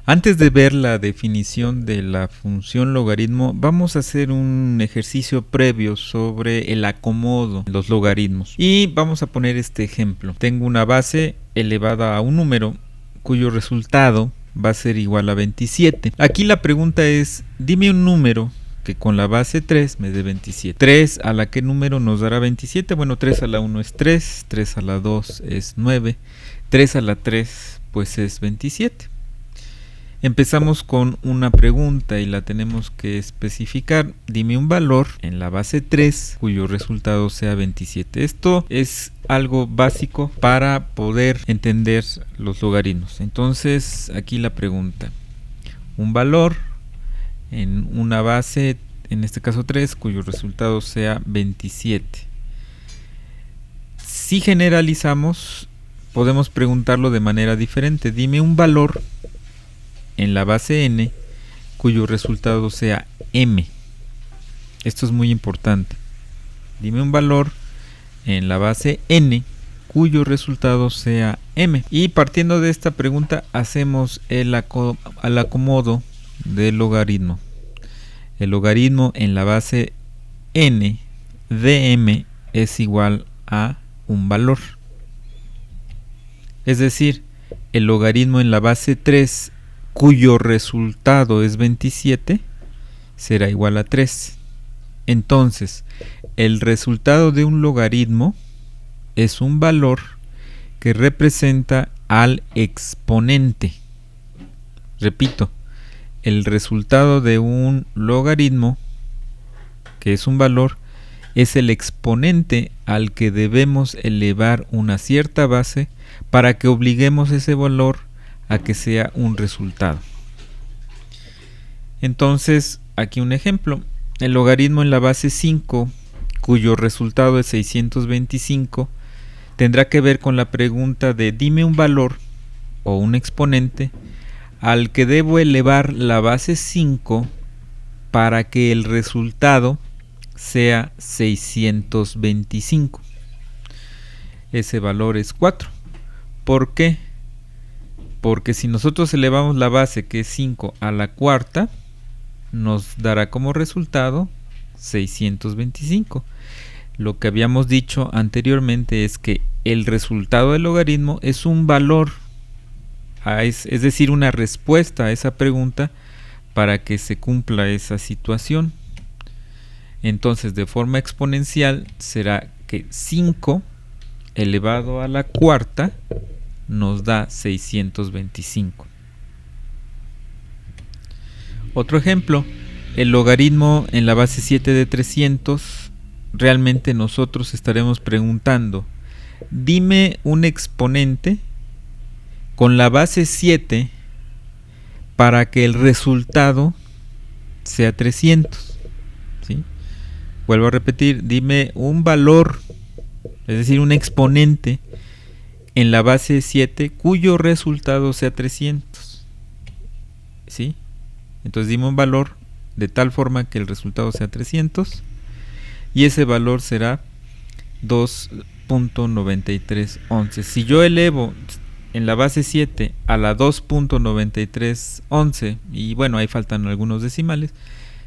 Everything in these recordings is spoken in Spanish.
Antes de ver la definición de la función logaritmo, vamos a hacer un ejercicio previo sobre el acomodo de los logaritmos. Y vamos a poner este ejemplo. Tengo una base elevada a un número cuyo resultado va a ser igual a 27. Aquí la pregunta es, dime un número que con la base 3 me dé 27. 3 a la que número nos dará 27. Bueno, 3 a la 1 es 3, 3 a la 2 es 9, 3 a la 3 pues es 27. Empezamos con una pregunta y la tenemos que especificar. Dime un valor en la base 3 cuyo resultado sea 27. Esto es algo básico para poder entender los logaritmos. Entonces, aquí la pregunta. Un valor en una base, en este caso 3, cuyo resultado sea 27. Si generalizamos, podemos preguntarlo de manera diferente. Dime un valor en la base n cuyo resultado sea m. Esto es muy importante. Dime un valor en la base n cuyo resultado sea m. Y partiendo de esta pregunta hacemos el acomodo del logaritmo. El logaritmo en la base n de m es igual a un valor. Es decir, el logaritmo en la base 3 cuyo resultado es 27 será igual a 3. Entonces, el resultado de un logaritmo es un valor que representa al exponente. Repito, el resultado de un logaritmo, que es un valor, es el exponente al que debemos elevar una cierta base para que obliguemos ese valor a que sea un resultado. Entonces, aquí un ejemplo. El logaritmo en la base 5, cuyo resultado es 625, tendrá que ver con la pregunta de dime un valor o un exponente al que debo elevar la base 5 para que el resultado sea 625. Ese valor es 4. ¿Por qué? Porque si nosotros elevamos la base, que es 5, a la cuarta, nos dará como resultado 625. Lo que habíamos dicho anteriormente es que el resultado del logaritmo es un valor, es decir, una respuesta a esa pregunta para que se cumpla esa situación. Entonces, de forma exponencial, será que 5 elevado a la cuarta nos da 625. Otro ejemplo, el logaritmo en la base 7 de 300, realmente nosotros estaremos preguntando, dime un exponente con la base 7 para que el resultado sea 300. ¿Sí? Vuelvo a repetir, dime un valor, es decir, un exponente en la base 7 cuyo resultado sea 300. ¿Sí? Entonces dime un valor de tal forma que el resultado sea 300 y ese valor será 2.9311. Si yo elevo en la base 7 a la 2.9311, y bueno, ahí faltan algunos decimales,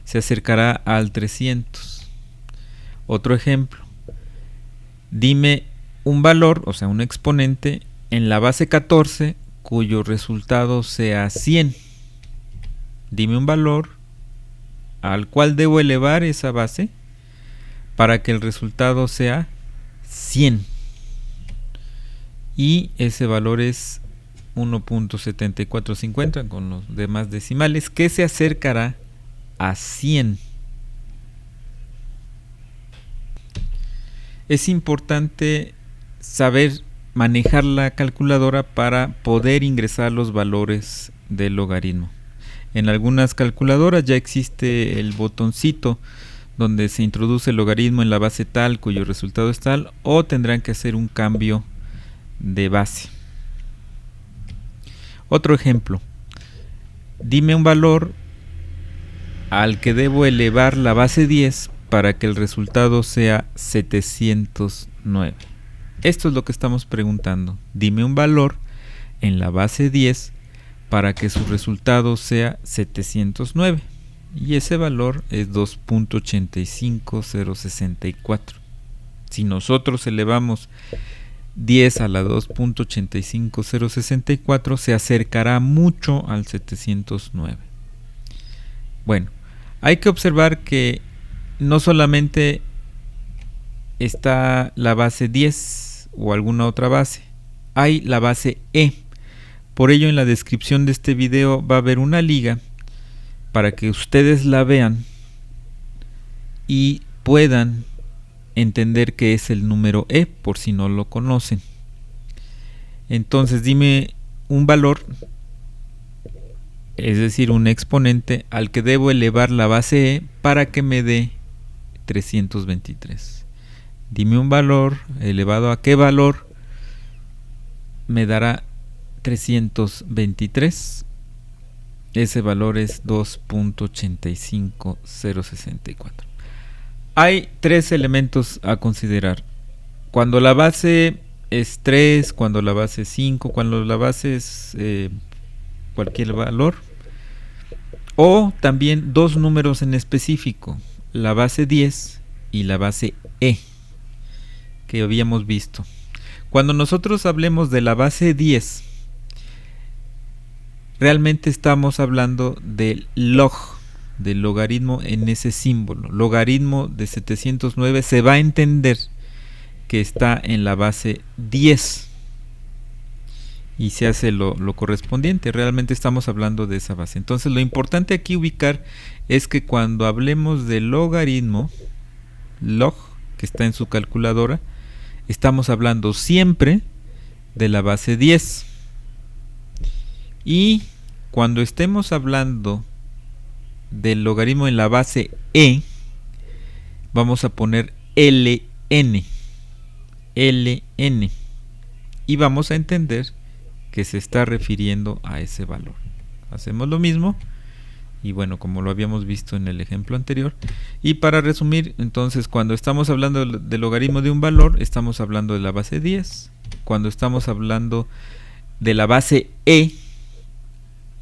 se acercará al 300. Otro ejemplo, dime un valor, o sea, un exponente en la base 14 cuyo resultado sea 100. Dime un valor al cual debo elevar esa base para que el resultado sea 100. Y ese valor es 1.7450 con los demás decimales, que se acercará a 100. Es importante saber manejar la calculadora para poder ingresar los valores del logaritmo. En algunas calculadoras ya existe el botoncito donde se introduce el logaritmo en la base tal cuyo resultado es tal, o tendrán que hacer un cambio de base. Otro ejemplo, dime un valor al que debo elevar la base 10 para que el resultado sea 709. Esto es lo que estamos preguntando. Dime un valor en la base 10 para que su resultado sea 709. Y ese valor es 2.85064. Si nosotros elevamos 10 a la 2.85064, se acercará mucho al 709. Bueno, hay que observar que no solamente está la base 10 o alguna otra base, hay la base E. Por ello, en la descripción de este video va a haber una liga para que ustedes la vean y puedan entender qué es el número E, por si no lo conocen. Entonces dime un valor, es decir, un exponente al que debo elevar la base E para que me dé 323. Dime un valor elevado a qué valor me dará 323. Ese valor es 2.85064. Hay tres elementos a considerar. Cuando la base es 3, cuando la base es 5, cuando la base es cualquier valor, o también dos números en específico, la base 10 y la base E, que habíamos visto. Cuando nosotros hablemos de la base 10, realmente estamos hablando del log, del logaritmo en ese símbolo. Logaritmo de 709 se va a entender que está en la base 10 y se hace lo correspondiente. Realmente estamos hablando de esa base. Entonces lo importante aquí ubicar es que cuando hablemos de logaritmo, log, que está en su calculadora, estamos hablando siempre de la base 10. Y cuando estemos hablando del logaritmo en la base E, vamos a poner ln, y vamos a entender que se está refiriendo a ese valor. Hacemos lo mismo y bueno, como lo habíamos visto en el ejemplo anterior. Y para resumir, entonces, cuando estamos hablando del logaritmo de un valor, estamos hablando de la base 10. Cuando estamos hablando de la base E,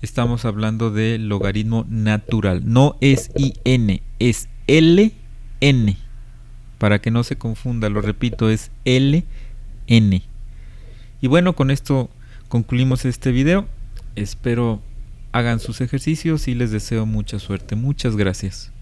estamos hablando de logaritmo natural. No es IN, es LN. Para que no se confunda, lo repito, es LN. Y bueno, con esto concluimos este video. Espero hagan sus ejercicios y les deseo mucha suerte. Muchas gracias.